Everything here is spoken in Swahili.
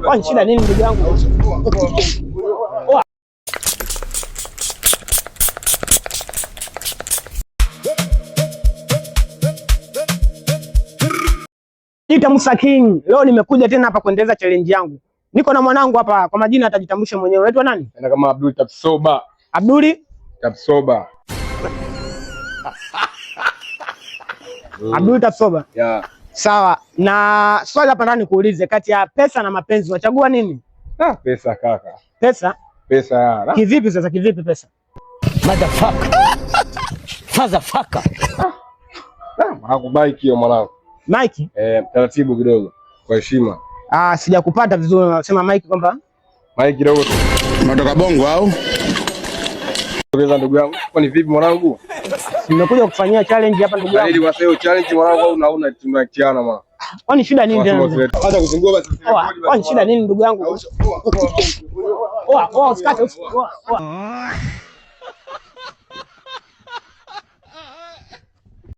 Kwani shida nini ndugu yangu? Nita Musa King. Leo nimekuja tena hapa kuendeleza challenge yangu. Niko na mwanangu hapa, kwa majina atajitambulisha mwenyewe. Unaitwa nani? Ana kama Abdul Tapsoba. Abduli Tapsoba. Abdul Tapsoba. Yeah. Sawa. Na swali hapa ndani kuulize, kati ya pesa na mapenzi unachagua nini? Pesa kaka. Pesa? Pesa ya. Kivipi sasa, kivipi pesa? Motherfucker. Fatherfucker. Hakubaiki hiyo mwanangu. Mike? Taratibu kidogo kwa heshima. Sijakupata vizuri, unasema Mike kwamba Mike kidogo. Unatoka Bongo au? Ongeza ndugu yangu. Kwani vipi mwanangu? Nimekuja kufanyia challenge hapa ndugu yangu. Ili waseo challenge mwanangu au unaona tunakiana mwana. Kwani shida nini tena? Hata kuzungua basi. Kwani shida nini ndugu yangu? Usikate.